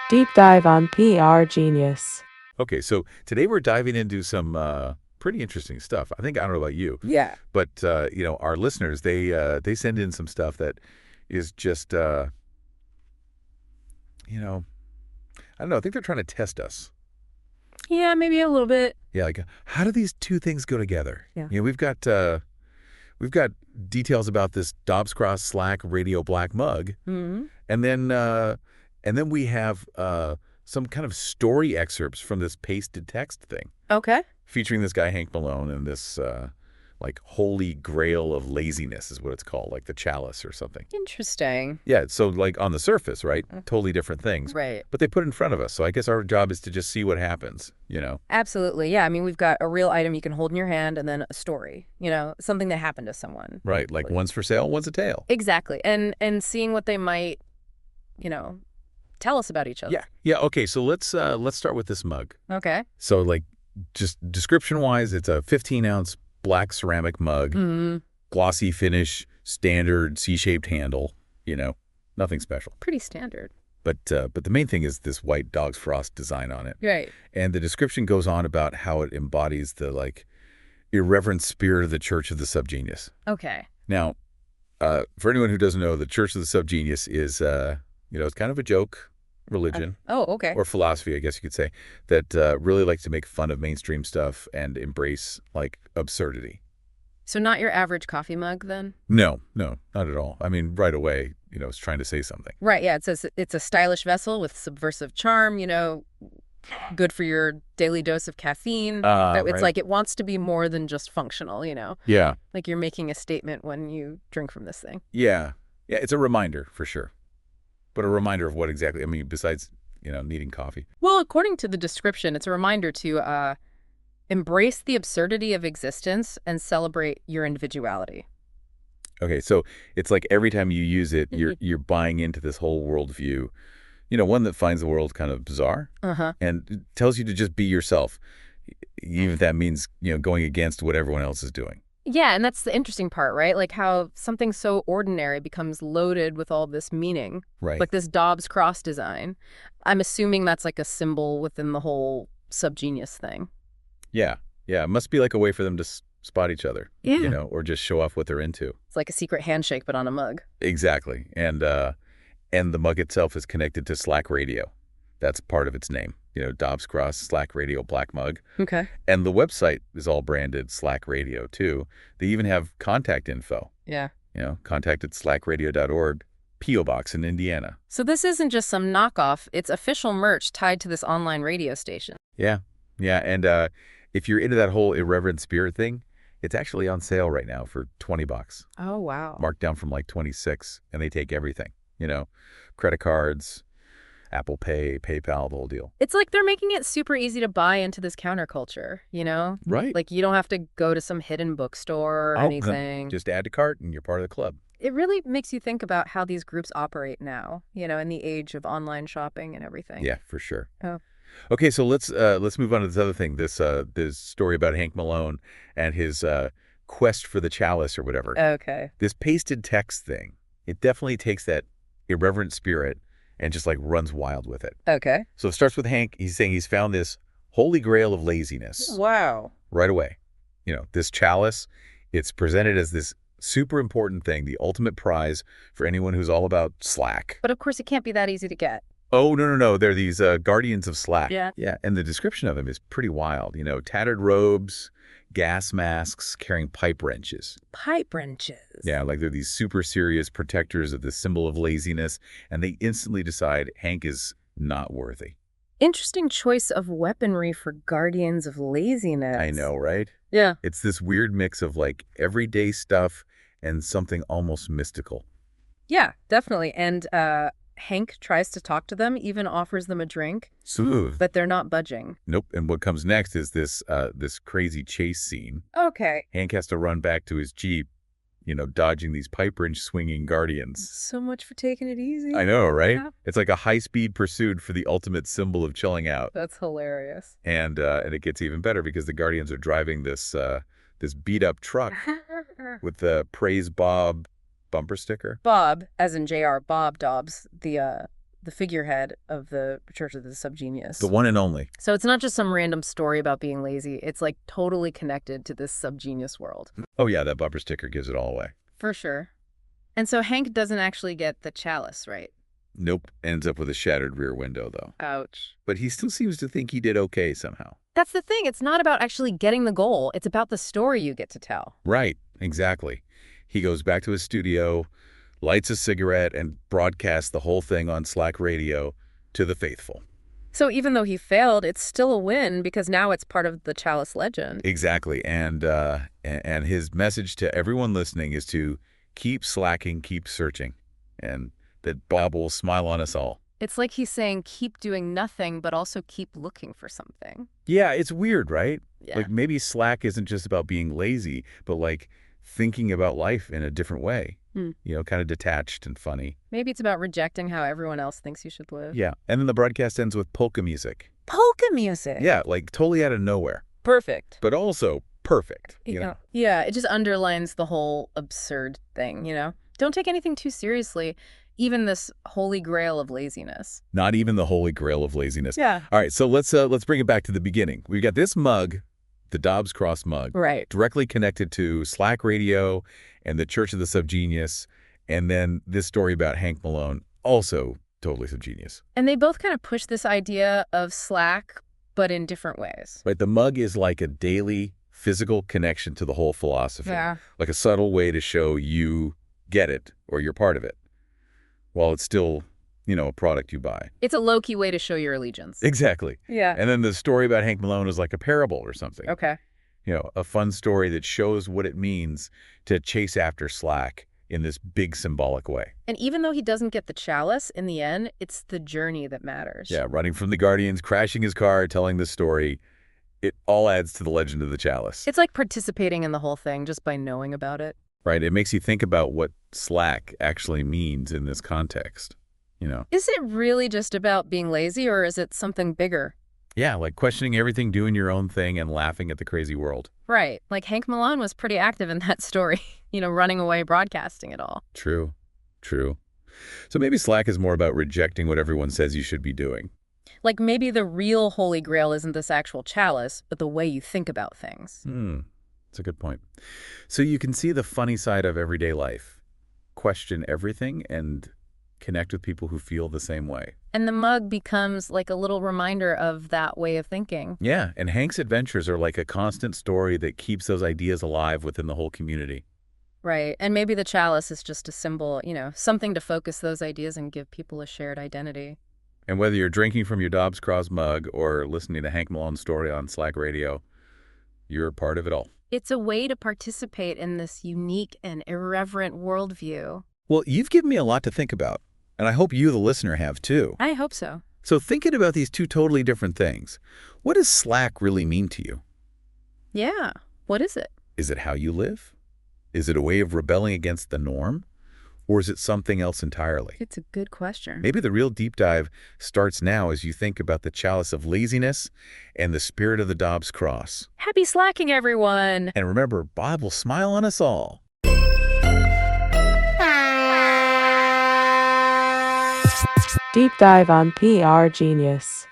Deep dive on PR genius. Okay, so today we're diving into some pretty interesting stuff. I don't know about you, Yeah. but our listeners they send in some stuff that is just I don't know. I think they're trying to test us. Yeah, maybe a little bit. Yeah, like how do these two things go together? Yeah. We've got details about this Dobbs Cross Slack Radio Black mug, Mm-hmm. and then we have some kind of story excerpts from this pasted text thing. Okay. Featuring this guy, Hank Malone, and this, like, holy grail of laziness is what it's called, like the chalice or something. Interesting. Yeah, so, like, on the surface, right? Totally different things. Right. But they put it in front of us, so I guess our job is to just see what happens, you know? Absolutely. Yeah. I mean, we've got a real item you can hold in your hand and then a story, something that happened to someone. Right, like one's for sale, one's a tale. Exactly. And seeing what they might, tell us about each other. Yeah, okay, so let's start with this mug. Okay. So, like, just description-wise, it's a 15-ounce black ceramic mug, glossy finish, standard C-shaped handle, nothing special. Pretty standard. But the main thing is this white dog's frost design on it. Right. And the description goes on about how it embodies the, like, irreverent spirit of the Church of the Subgenius. Okay. Now, for anyone who doesn't know, the Church of the Subgenius is, it's kind of a joke religion. Okay. Or philosophy, I guess you could say, that really likes to make fun of mainstream stuff and embrace, like, absurdity. So not your average coffee mug, then? No, not at all. I mean, right away, it's trying to say something. Right, yeah. It says it's a stylish vessel with subversive charm, good for your daily dose of caffeine. It's right. like it wants to be more than just functional, Yeah. Like you're making a statement when you drink from this thing. Yeah, it's a reminder, for sure. But a reminder of what exactly? I mean, besides, needing coffee. Well, according to the description, it's a reminder to embrace the absurdity of existence and celebrate your individuality. Okay, so it's like every time you use it, you're buying into this whole worldview, one that finds the world kind of bizarre and it tells you to just be yourself, even if that means, going against what everyone else is doing. Yeah, and that's the interesting part, right? Like how something so ordinary becomes loaded with all this meaning. Right. Like this Dobbs cross design. I'm assuming that's like a symbol within the whole subgenius thing. Yeah. It must be like a way for them to spot each other, Yeah. Or just show off what they're into. It's like a secret handshake, but on a mug. Exactly. And the mug itself is connected to Slack Radio. That's part of its name. Dobbs Cross Slack Radio Black Mug. Okay. And the website is all branded Slack Radio, too. They even have contact info. Yeah. Contact at slackradio.org, P.O. Box in Indiana. So this isn't just some knockoff. It's official merch tied to this online radio station. Yeah. And if you're into that whole irreverent spirit thing, it's actually on sale right now for $20. Oh, wow. Marked down from like 26, and they take everything. Credit cards, Apple Pay, PayPal, the whole deal. It's like they're making it super easy to buy into this counterculture, Right. Like you don't have to go to some hidden bookstore or anything. Just add to cart and you're part of the club. It really makes you think about how these groups operate now, in the age of online shopping and everything. Yeah, for sure. Oh. Okay, so let's move on to this other thing. This story about Hank Malone and his quest for the chalice or whatever. Okay. This pasted text thing, it definitely takes that irreverent spirit and just like runs wild with it. Okay. So it starts with Hank. He's saying he's found this holy grail of laziness. Wow. Right away. This chalice, it's presented as this super important thing, the ultimate prize for anyone who's all about Slack. But of course, it can't be that easy to get. Oh, no. They're these guardians of Slack. Yeah. Yeah, and the description of them is pretty wild. Tattered robes, gas masks, carrying pipe wrenches. Pipe wrenches. Yeah, like they're these super serious protectors of the symbol of laziness, and they instantly decide Hank is not worthy. Interesting choice of weaponry for guardians of laziness. I know, right? Yeah. It's this weird mix of like everyday stuff and something almost mystical. Yeah, definitely. And Hank tries to talk to them, even offers them a drink. Smooth. But they're not budging. Nope. And what comes next is this crazy chase scene. Okay. Hank has to run back to his Jeep, dodging these pipe wrench swinging guardians. So much for taking it easy. I know, right? Yeah. It's like a high-speed pursuit for the ultimate symbol of chilling out. That's hilarious. And it gets even better because the guardians are driving this beat-up truck with the Praise Bob bumper sticker. Bob, as in J.R. Bob Dobbs, the the figurehead of the Church of the Subgenius. The one and only. So it's not just some random story about being lazy. It's like totally connected to this subgenius world. Oh yeah, that bumper sticker gives it all away. For sure. And so Hank doesn't actually get the chalice, right? Nope. Ends up with a shattered rear window, though. Ouch. But he still seems to think he did okay somehow. That's the thing. It's not about actually getting the goal. It's about the story you get to tell. Right. Exactly. He goes back to his studio, lights a cigarette, and broadcasts the whole thing on Slack radio to the faithful. So even though he failed, it's still a win because now it's part of the chalice legend. Exactly. And his message to everyone listening is to keep slacking, keep searching, and that Bob will smile on us all. It's like he's saying keep doing nothing, but also keep looking for something. Yeah, it's weird, right? Yeah. Like maybe Slack isn't just about being lazy, but like thinking about life in a different way. You know, kind of detached and funny. Maybe it's about rejecting how everyone else thinks you should live. Yeah. And then the broadcast ends with polka music. Polka music. Yeah, like totally out of nowhere, Perfect. but also perfect. You know? Yeah, it just underlines the whole absurd thing, you know? Don't take anything too seriously, even this holy grail of laziness. Not even the holy grail of laziness. Yeah. All right, so let's bring it back to the beginning. We've got this mug, the Dobbs Cross mug, Right. directly connected to Slack radio and the Church of the Subgenius, and then this story about Hank Malone, also totally subgenius. And they both kind of push this idea of Slack, but in different ways. Right, the mug is like a daily physical connection to the whole philosophy. Yeah. Like a subtle way to show you get it or you're part of it, while it's still, you know, a product you buy. It's a low-key way to show your allegiance. Exactly. Yeah. And then the story about Hank Malone is like a parable or something. Okay. You know, a fun story that shows what it means to chase after Slack in this big symbolic way. And even though he doesn't get the chalice, in the end, it's the journey that matters. Yeah, running from the Guardians, crashing his car, telling the story, it all adds to the legend of the chalice. It's like participating in the whole thing just by knowing about it. Right? It makes you think about what Slack actually means in this context, you know? Is it really just about being lazy, or is it something bigger? Yeah, like questioning everything, doing your own thing, and laughing at the crazy world. Right. Like Hank Malone was pretty active in that story, you know, running away, broadcasting it all. True. True. So maybe Slack is more about rejecting what everyone says you should be doing. Like maybe the real holy grail isn't this actual chalice, but the way you think about things. That's a good point. So you can see the funny side of everyday life. Question everything and connect with people who feel the same way. And the mug becomes like a little reminder of that way of thinking. Yeah, and Hank's adventures are like a constant story that keeps those ideas alive within the whole community. Right. And maybe the chalice is just a symbol, you know, something to focus those ideas and give people a shared identity. And whether you're drinking from your Dobbs Cross mug or listening to Hank Malone's story on Slack radio, you're part of it all. It's a way to participate in this unique and irreverent worldview. Well, you've given me a lot to think about, and I hope you, the listener, have too. I hope so. So thinking about these two totally different things, what does Slack really mean to you? Yeah. What is it? Is it how you live? Is it a way of rebelling against the norm? Or is it something else entirely? It's a good question. Maybe the real deep dive starts now as you think about the chalice of laziness and the spirit of the Dobbs Cross. Happy slacking, everyone! And remember, Bob will smile on us all. Deep dive on PR Genius.